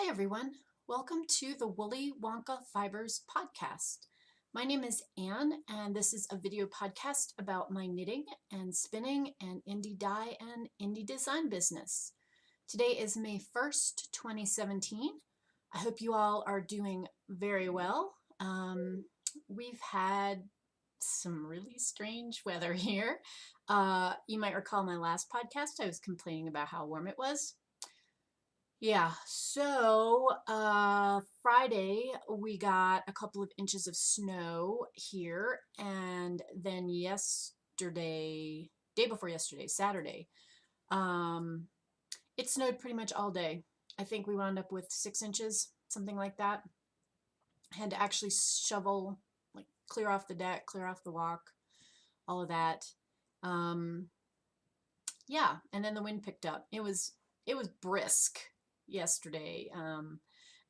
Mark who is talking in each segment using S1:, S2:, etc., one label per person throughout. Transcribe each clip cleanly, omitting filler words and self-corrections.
S1: Hi everyone, welcome to the Woolly Wonka Fibers podcast. My name is Anne and this is a video podcast about my knitting and spinning and indie dye and indie design business. Today is May 1st, 2017. I hope you all are doing very well. We've had some really strange weather here. You might recall my last podcast, I was complaining about how warm it was. Yeah, so Friday we got a couple of inches of snow here, and then yesterday, day before yesterday, Saturday, um, it snowed pretty much all day. I think we wound up with 6 inches, something like that. I had to actually shovel, like clear off the deck, clear off the walk, all of that. Um, yeah, and then the wind picked up. It was brisk yesterday.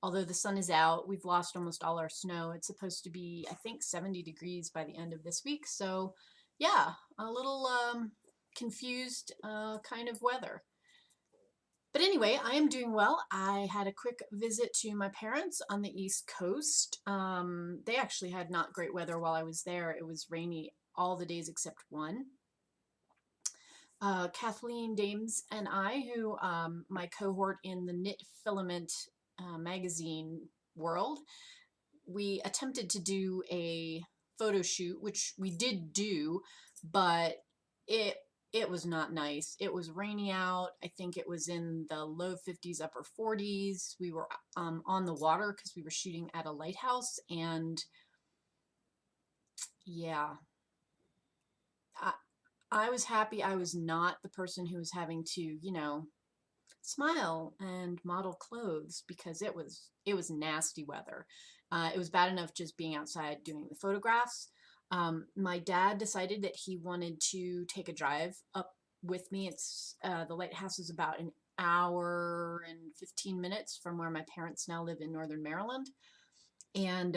S1: Although the sun is out, we've lost almost all our snow. It's supposed to be, I think, 70 degrees by the end of this week. So, yeah, a little confused kind of weather. But anyway, I am doing well. I had a quick visit to my parents on the East Coast. They actually had not great weather while I was there. It was rainy all the days except one. Kathleen Dames and I, who my cohort in the Knit Filament magazine world, we attempted to do a photo shoot, which we did do, but it it was not nice. It was rainy out. I think it was in the low 50s, upper 40s. We were on the water because we were shooting at a lighthouse, and yeah, I, I was happy I was not the person who was having to, smile and model clothes because it was nasty weather. It was bad enough just being outside doing the photographs. My dad decided that he wanted to take a drive up with me. It's the lighthouse is about an hour and 15 minutes from where my parents now live in northern Maryland. And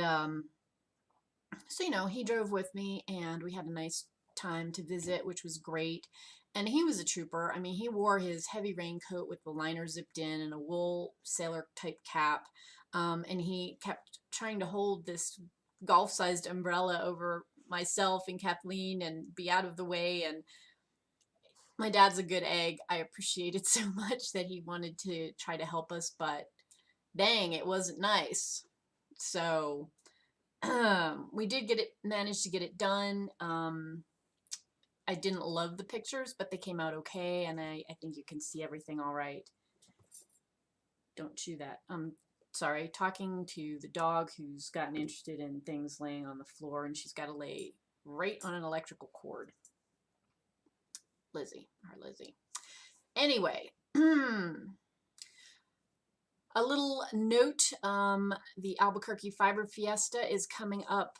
S1: so, he drove with me and we had a nice time to visit, which was great. And he was a trooper. I mean, he wore his heavy raincoat with the liner zipped in and a wool sailor type cap. And he kept trying to hold this golf sized umbrella over myself and Kathleen and be out of the way. And my dad's a good egg. I appreciated so much that he wanted to try to help us, but dang, it wasn't nice. So we did manage to get it done. I didn't love the pictures, but they came out okay, and I think you can see everything all right. Don't chew that. Sorry, talking to the dog who's gotten interested in things laying on the floor, and she's got to lay right on an electrical cord. Lizzie, our Lizzie. Anyway, a little note, the Albuquerque Fiber Fiesta is coming up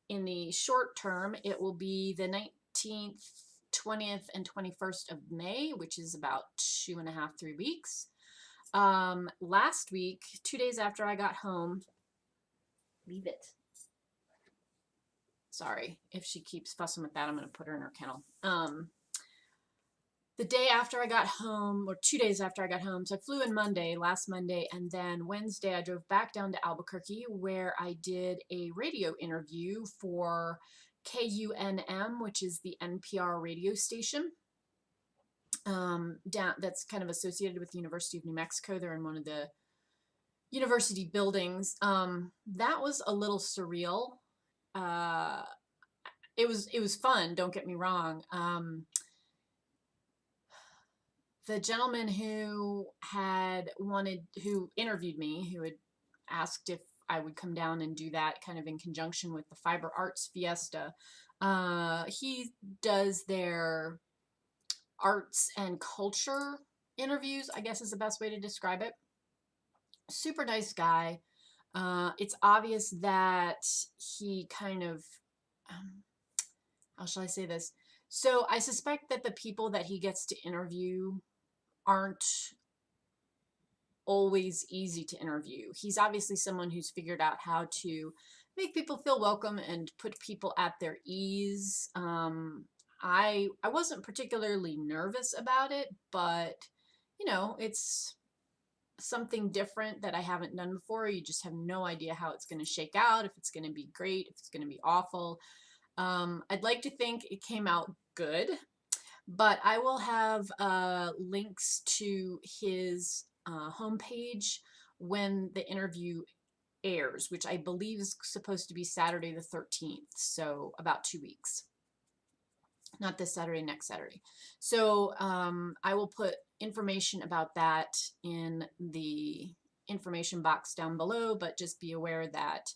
S1: in the short term. It will be the 19th, 20th, and 21st of May, which is about 2.5, 3 weeks. Last week, 2 days after I got home, leave it. Sorry, if she keeps fussing with that, I'm going to put her in her kennel. The day after I got home, or 2 days after I got home, so I flew in last Monday, and then Wednesday I drove back down to Albuquerque where I did a radio interview for KUNM, which is the NPR radio station. That's kind of associated with the University of New Mexico. They're in one of the university buildings. That was a little surreal. It was fun, don't get me wrong. The gentleman who interviewed me, who had asked if I would come down and do that kind of in conjunction with the Fiber Arts Fiesta, he does their arts and culture interviews, I guess is the best way to describe it. Super nice guy. It's obvious that he kind of, how shall I say this? So I suspect that the people that he gets to interview aren't always easy to interview. He's obviously someone who's figured out how to make people feel welcome and put people at their ease. I wasn't particularly nervous about it, but it's something different that I haven't done before. You just have no idea how it's going to shake out, if it's going to be great, if it's going to be awful. I'd like to think it came out good, but I will have links to his homepage when the interview airs, which I believe is supposed to be Saturday the 13th, so about 2 weeks. Not this Saturday, next Saturday. So I will put information about that in the information box down below, but just be aware that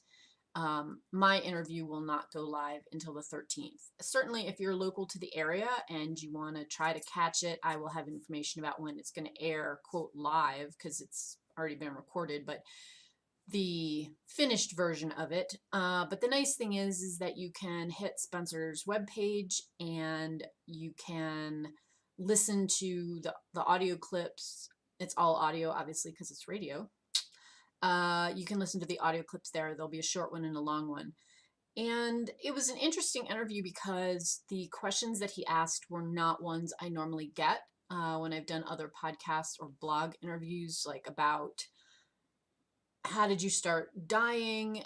S1: my interview will not go live until the 13th. Certainly, if you're local to the area and you want to try to catch it, I will have information about when it's going to air, quote, live, because it's already been recorded, but the finished version of it. But the nice thing is that you can hit Spencer's webpage and you can listen to the audio clips. It's all audio, obviously, because it's radio. You can listen to the audio clips there. There'll be a short one and a long one. And it was an interesting interview because the questions that he asked were not ones I normally get when I've done other podcasts or blog interviews, like about how did you start dyeing?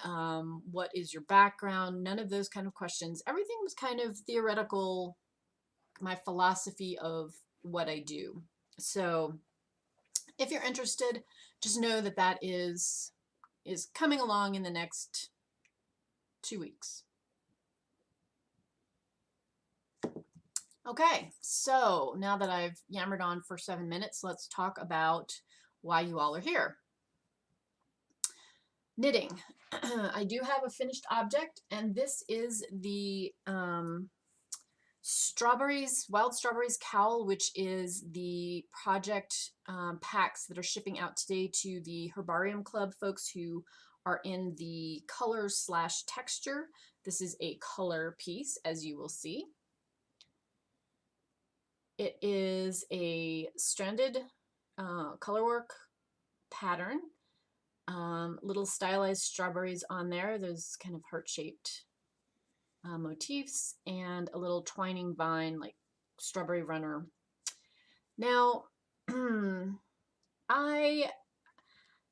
S1: What is your background? None of those kind of questions. Everything was kind of theoretical, my philosophy of what I do. So if you're interested, just know that that is coming along in the next 2 weeks. Okay, so now that I've yammered on for 7 minutes, let's talk about why you all are here. Knitting. I do have a finished object, and this is the wild strawberries cowl, which is the project packs that are shipping out today to the Herbarium Club folks who are in the color/texture. This is a color piece, as you will see. It is a stranded colorwork pattern. Little stylized strawberries on there, those kind of heart-shaped motifs, and a little twining vine like strawberry runner. Now, I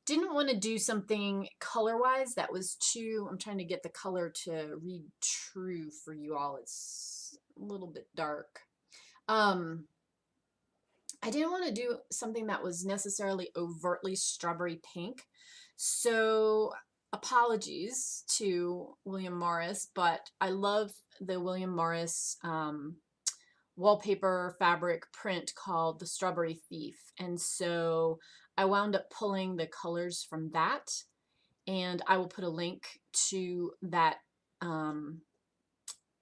S1: didn't want to do something color-wise that was too, I'm trying to get the color to read true for you all. It's a little bit dark. I didn't want to do something that was necessarily overtly strawberry pink. So apologies to William Morris, but I love the William Morris wallpaper fabric print called the Strawberry Thief. And so I wound up pulling the colors from that, and I will put a link to that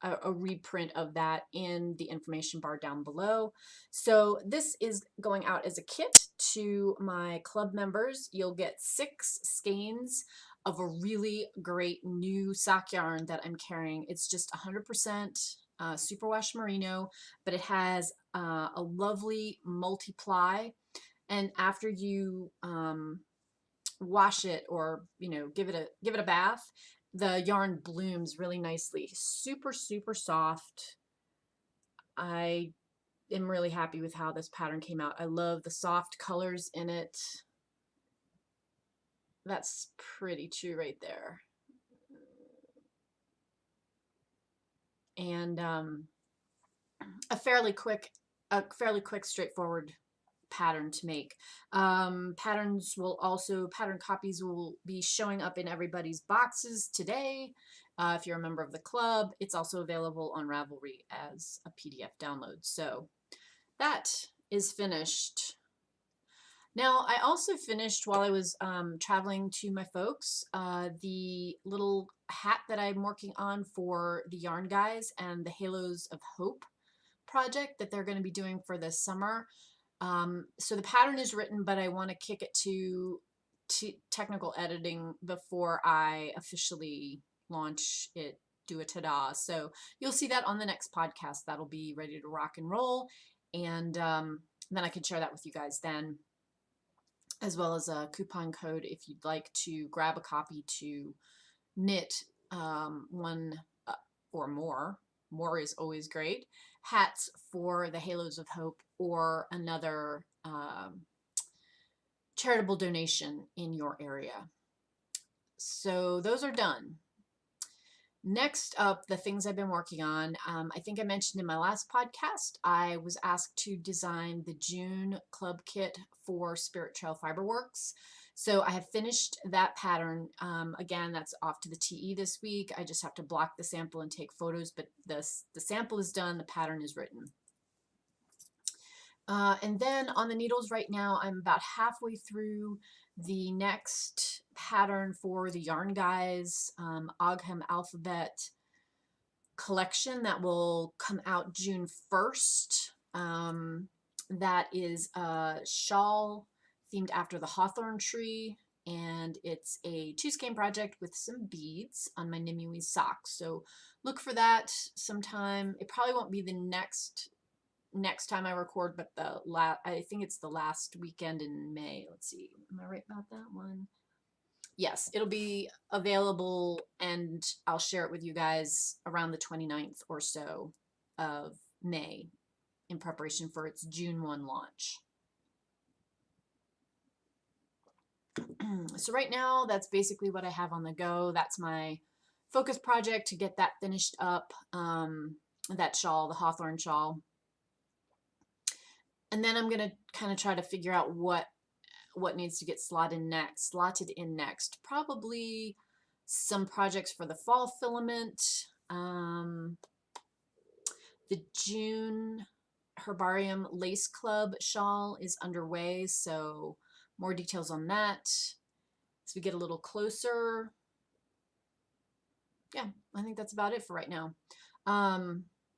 S1: a reprint of that in the information bar down below. So this is going out as a kit to my club members. You'll get 6 skeins of a really great new sock yarn that I'm carrying. It's just 100% superwash merino, but it has a lovely multiply. And after you wash it, or give it a bath, the yarn blooms really nicely. Super, super soft. I am really happy with how this pattern came out. I love the soft colors in it. That's pretty true right there. And a fairly quick, straightforward pattern to make. Pattern copies will be showing up in everybody's boxes today. If you're a member of the club, it's also available on Ravelry as a PDF download. So that is finished. Now, I also finished, while I was traveling to my folks, the little hat that I'm working on for the Yarn Guys and the Halos of Hope project that they're going to be doing for this summer. So the pattern is written, but I want to kick it to technical editing before I officially launch it, do a ta-da. So you'll see that on the next podcast. That'll be ready to rock and roll. And then I can share that with you guys then, as well as a coupon code if you'd like to grab a copy to knit one or more. More is always great. Hats for the Halos of Hope, or another charitable donation in your area. So those are done. Next up, the things I've been working on. I think I mentioned in my last podcast, I was asked to design the June club kit for Spirit Trail Fiberworks. So I have finished that pattern. Again, that's off to the TE this week. I just have to block the sample and take photos, but the sample is done, the pattern is written. And then on the needles right now, I'm about halfway through the next pattern for the Yarn Guys Ogham Alphabet collection that will come out June 1st. That is a shawl themed after the hawthorn tree, and it's a 2-skein project with some beads on my Nimue socks. So look for that sometime. It probably won't be the next time I record, but I think it's the last weekend in May. Let's see, am I right about that one? Yes, it'll be available, and I'll share it with you guys around the 29th or so of May in preparation for its June 1 launch. So right now, that's basically what I have on the go. That's my focus project to get that finished up, that shawl, the hawthorn shawl. And then I'm going to kind of try to figure out what needs to get slotted in next. Probably some projects for the fall filament. The June Herbarium Lace Club shawl is underway, so more details on that as we get a little closer. Yeah, I think that's about it for right now.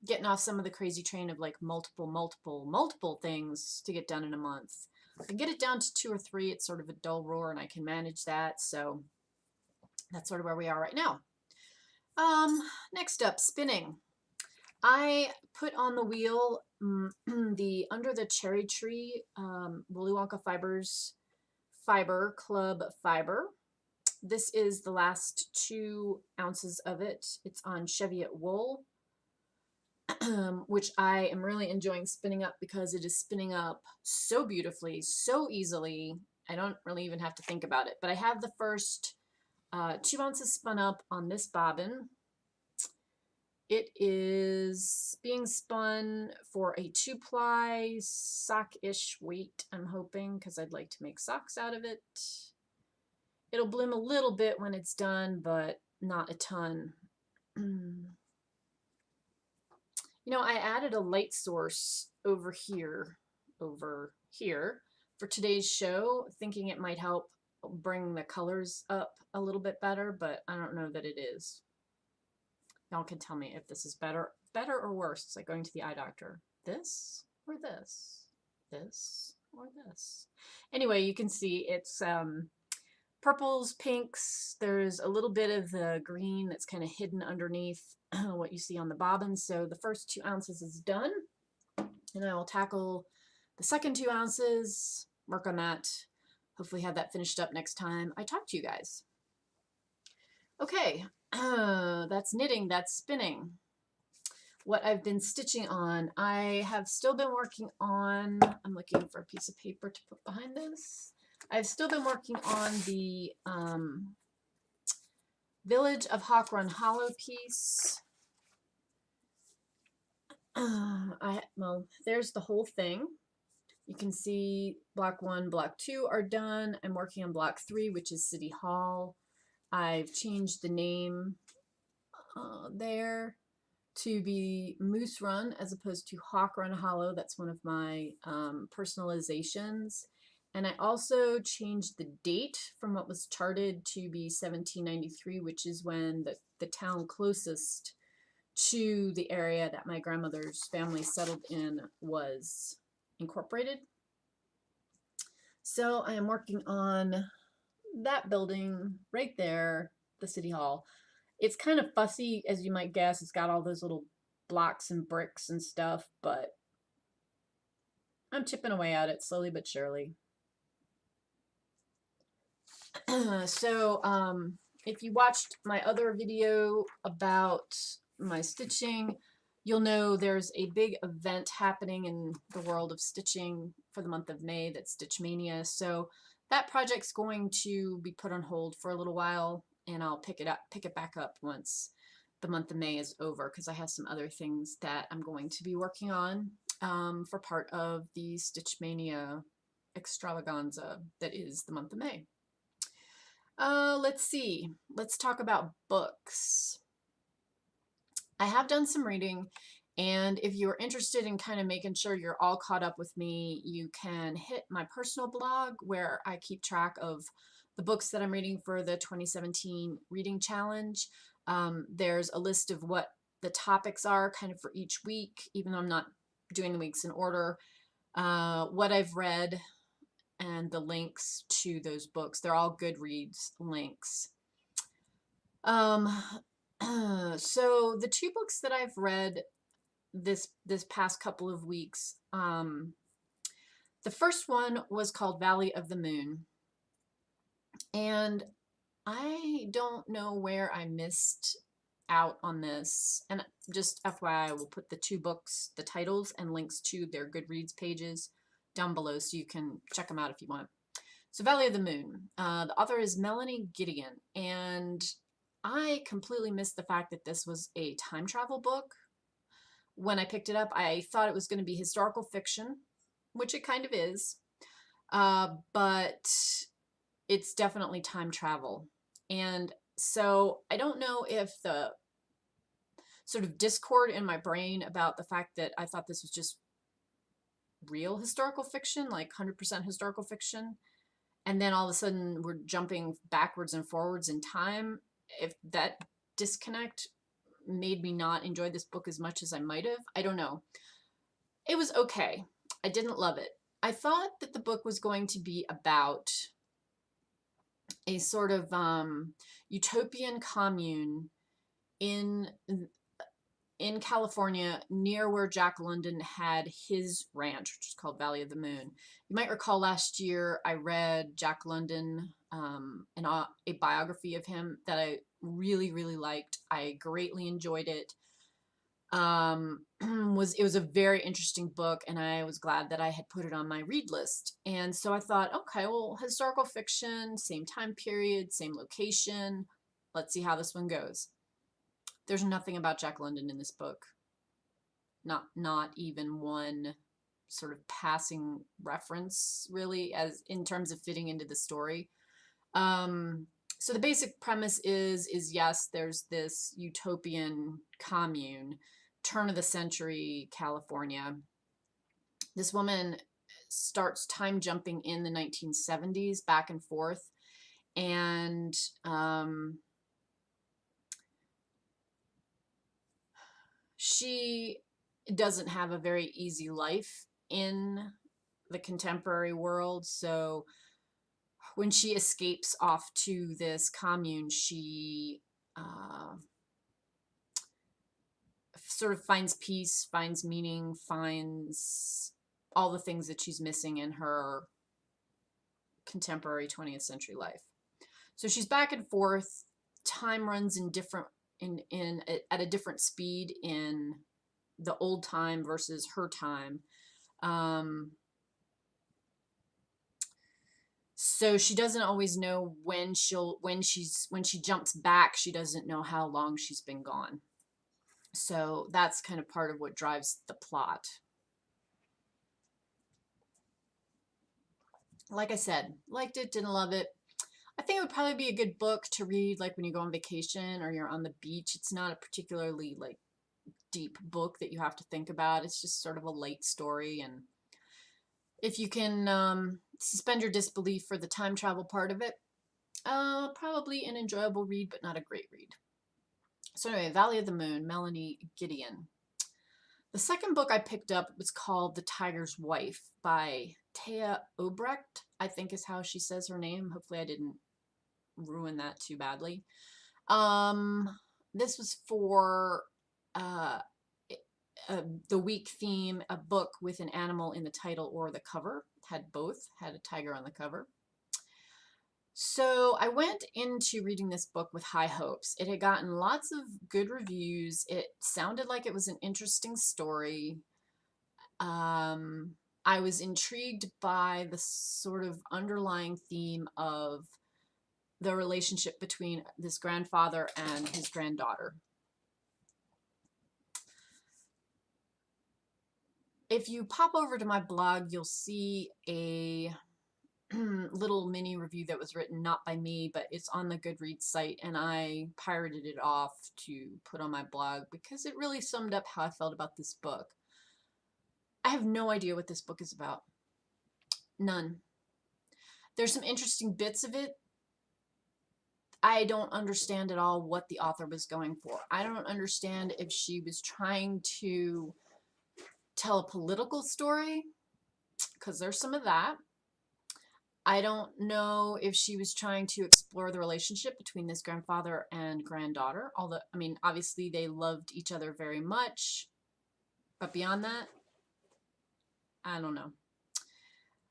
S1: Getting off some of the crazy train of like multiple things to get done in a month. If I get it down to 2 or 3, it's sort of a dull roar, and I can manage that. So that's sort of where we are right now. Next up, spinning. I put on the wheel the Under the Cherry Tree Woolly Wonka Fibers Fiber Club Fiber. This is the last 2 ounces of it. It's on Cheviot wool, which I am really enjoying spinning up because it is spinning up so beautifully, so easily. I don't really even have to think about it. But I have the first 2 ounces spun up on this bobbin. It is being spun for a 2-ply sock-ish weight, I'm hoping, because I'd like to make socks out of it. It'll bloom a little bit when it's done, but not a ton. You know, I added a light source over here, for today's show, thinking it might help bring the colors up a little bit better, but I don't know that it is. Y'all can tell me if this is better or worse. It's like going to the eye doctor. This or this? This or this? Anyway, you can see it's purples, pinks. There's a little bit of the green that's kind of hidden underneath what you see on the bobbin. So the first 2 ounces is done, and I will tackle the second 2 ounces, work on that, hopefully have that finished up next time I talk to you guys. Okay, that's knitting, that's spinning. What I've been stitching on, I have still been working on, I'm looking for a piece of paper to put behind this. I've still been working on the Village of Hawk Run Hollow piece. Well, there's the whole thing. You can see block 1, block 2 are done. I'm working on block 3, which is City Hall. I've changed the name there to be Moose Run as opposed to Hawk Run Hollow. That's one of my personalizations. And I also changed the date from what was charted to be 1793, which is when the town closest to the area that my grandmother's family settled in was incorporated. So I am working on that building right there, the City Hall. It's kind of fussy, as you might guess. It's got all those little blocks and bricks and stuff, but I'm chipping away at it slowly but surely. So if you watched my other video about my stitching, you'll know there's a big event happening in the world of stitching for the month of May, that's Stitch Mania. So that project's going to be put on hold for a little while, and I'll pick it back up once the month of May is over, because I have some other things that I'm going to be working on for part of the Stitch Mania extravaganza that is the month of May. Let's see. Let's talk about books. I have done some reading, and if you're interested in kind of making sure you're all caught up with me, you can hit my personal blog where I keep track of the books that I'm reading for the 2017 Reading Challenge. There's a list of what the topics are kind of for each week, even though I'm not doing the weeks in order, what I've read, and the links to those books. They're all Goodreads links. So the two books that I've read this past couple of weeks, the first one was called Valley of the Moon, and I don't know where I missed out on this, and just FYI, I will put the two books, the titles and links to their Goodreads pages down below so you can check them out if you want. So Valley of the Moon, the author is Melanie Gideon, and I completely missed the fact that this was a time travel book. When I picked it up, I thought it was going to be historical fiction, which it kind of is, but it's definitely time travel. And so I don't know if the sort of discord in my brain about the fact that I thought this was just real historical fiction, like 100% historical fiction, and then all of a sudden we're jumping backwards and forwards in time, if that disconnect made me not enjoy this book as much as I might have. I don't know. It was okay. I didn't love it. I thought that the book was going to be about a sort of utopian commune in California, near where Jack London had his ranch, which is called Valley of the Moon. You might recall last year I read Jack London, a biography of him that I really, really liked. I greatly enjoyed it. It was a very interesting book, and I was glad that I had put it on my read list. And so I thought, okay, well, historical fiction, same time period, same location. Let's see how this one goes. There's nothing about Jack London in this book. Not even one sort of passing reference, really, as in terms of fitting into the story. So the basic premise is yes, there's this utopian commune, turn of the century California. This woman starts time jumping in the 1970s back and forth, and she doesn't have a very easy life in the contemporary world. So when she escapes off to this commune, she sort of finds peace, finds meaning, finds all the things that she's missing in her contemporary 20th century life. So she's back and forth. Time runs in different at a different speed in the old time versus her time. So she doesn't always know when she jumps back, she doesn't know how long she's been gone. So that's kind of part of what drives the plot. Like I said, liked it, didn't love it. I think it would probably be a good book to read like when you go on vacation or you're on the beach. It's not a particularly like deep book that you have to think about. It's just sort of a light story, and if you can suspend your disbelief for the time travel part of it, probably an enjoyable read, but not a great read. So anyway, Valley of the Moon, Melanie Gideon. The second book I picked up was called The Tiger's Wife by Thea Obrecht, I think is how she says her name. Hopefully I didn't ruin that too badly. This was for the week theme, a book with an animal in the title or the cover. Had both, had a tiger on the cover. So I went into reading this book with high hopes. It had gotten lots of good reviews. It sounded like it was an interesting story. I was intrigued by the sort of underlying theme of the relationship between this grandfather and his granddaughter. If you pop over to my blog, you'll see a little mini review that was written not by me, but it's on the Goodreads site, and I pirated it off to put on my blog because it really summed up how I felt about this book. I have no idea what this book is about. None. There's some interesting bits of it. I don't understand at all what the author was going for. I don't understand if she was trying to tell a political story, because there's some of that. I don't know if she was trying to explore the relationship between this grandfather and granddaughter, although, I mean, obviously they loved each other very much, but beyond that, I don't know.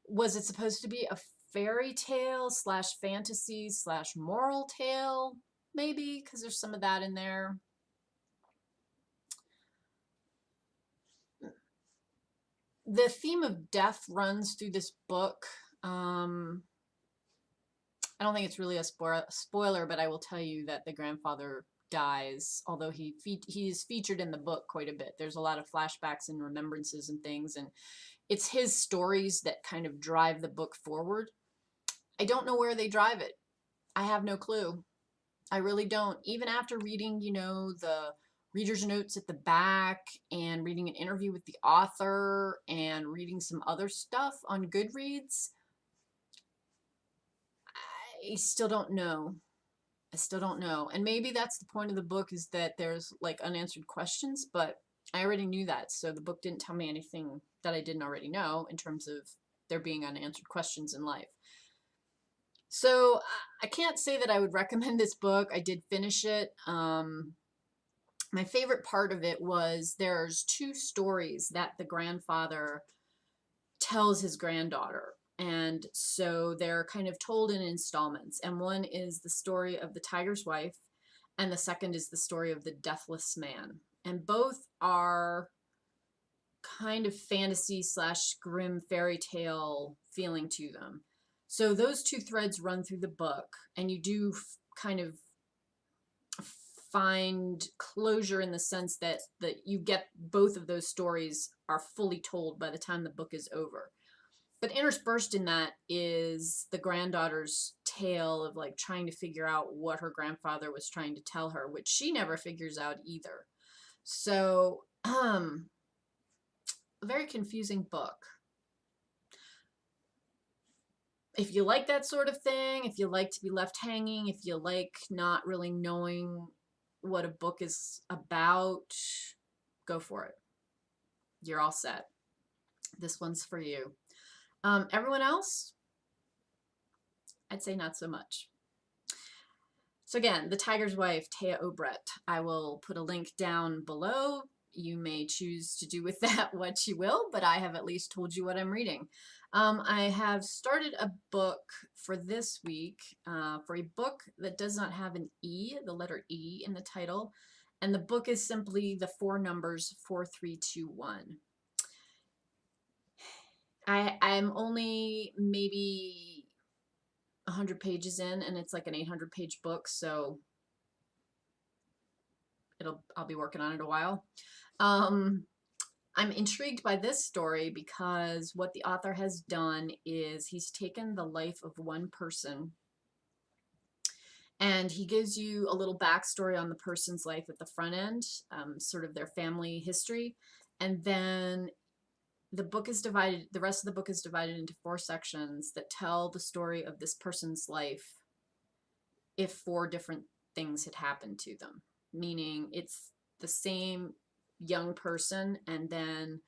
S1: Was it supposed to be a fairy tale slash fantasy slash moral tale? Maybe, because there's some of that in there. The theme of death runs through this book. I don't think it's really a spoiler, but I will tell you that the grandfather dies, although he's featured in the book quite a bit. There's a lot of flashbacks and remembrances and things, and it's his stories that kind of drive the book forward. I don't know where they drive it. I have no clue. I really don't. Even after reading, the reader's notes at the back and reading an interview with the author and reading some other stuff on Goodreads, I still don't know. I still don't know. And maybe that's the point of the book, is that there's like unanswered questions, but I already knew that. So the book didn't tell me anything that I didn't already know in terms of there being unanswered questions in life. So I can't say that I would recommend this book. I did finish it. My favorite part of it was there's two stories that the grandfather tells his granddaughter. And so they're kind of told in installments. And one is the story of the tiger's wife, and the second is the story of the deathless man. And both are kind of fantasy slash grim fairy tale feeling to them. So those two threads run through the book, and you do kind of find closure in the sense that you get both of those stories are fully told by the time the book is over. But interspersed in that is the granddaughter's tale of like trying to figure out what her grandfather was trying to tell her, which she never figures out either. So, a very confusing book. If you like that sort of thing, if you like to be left hanging, if you like not really knowing what a book is about, go for it. You're all set. This one's for you. Everyone else, I'd say not so much. So again, The Tiger's Wife, Taya Obrecht. I will put a link down below. You may choose to do with that what you will, but I have at least told you what I'm reading. I have started a book for this week, for a book that does not have an E, the letter E in the title, and the book is simply the 4 numbers 4321. I'm only maybe 100 pages in, and it's like an 800-page book, so I'll be working on it a while. I'm intrigued by this story because what the author has done is he's taken the life of one person, and he gives you a little backstory on the person's life at the front end, sort of their family history, and then the rest of the book is divided into 4 sections that tell the story of this person's life if 4 different things had happened to them, meaning it's the same young person, and then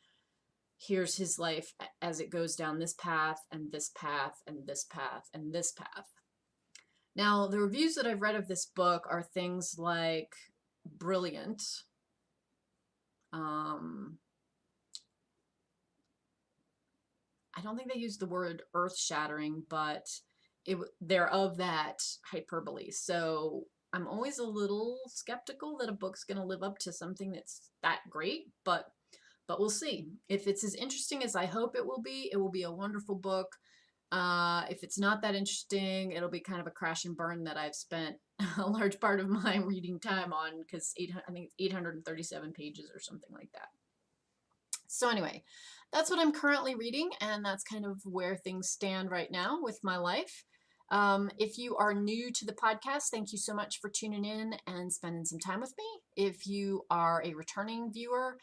S1: here's his life as it goes down this path and this path and this path and this path. Now, the reviews that I've read of this book are things like brilliant, I don't think they use the word earth-shattering, but they're of that hyperbole. So I'm always a little skeptical that a book's going to live up to something that's that great, but but we'll see. If it's as interesting as I hope it will be a wonderful book. If it's not that interesting, it'll be kind of a crash and burn that I've spent a large part of my reading time on, because I think it's 837 pages or something like that. So anyway, that's what I'm currently reading, and that's kind of where things stand right now with my life. If you are new to the podcast, thank you so much for tuning in and spending some time with me. If you are a returning viewer,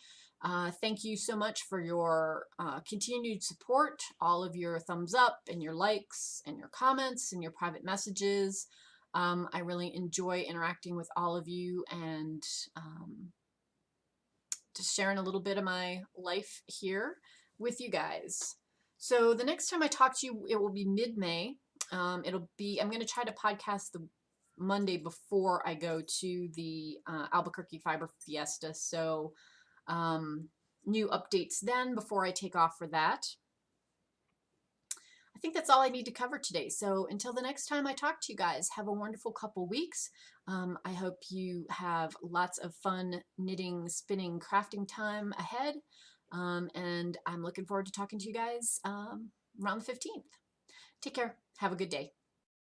S1: thank you so much for your continued support, all of your thumbs up and your likes and your comments and your private messages. I really enjoy interacting with all of you and just sharing a little bit of my life here with you guys. So the next time I talk to you, it will be mid-May. I'm going to try to podcast the Monday before I go to the Albuquerque Fiber Fiesta. So new updates then before I take off for that. I think that's all I need to cover today. So until the next time I talk to you guys, have a wonderful couple weeks. I hope you have lots of fun knitting, spinning, crafting time ahead. And I'm looking forward to talking to you guys around the 15th. Take care. Have a good day.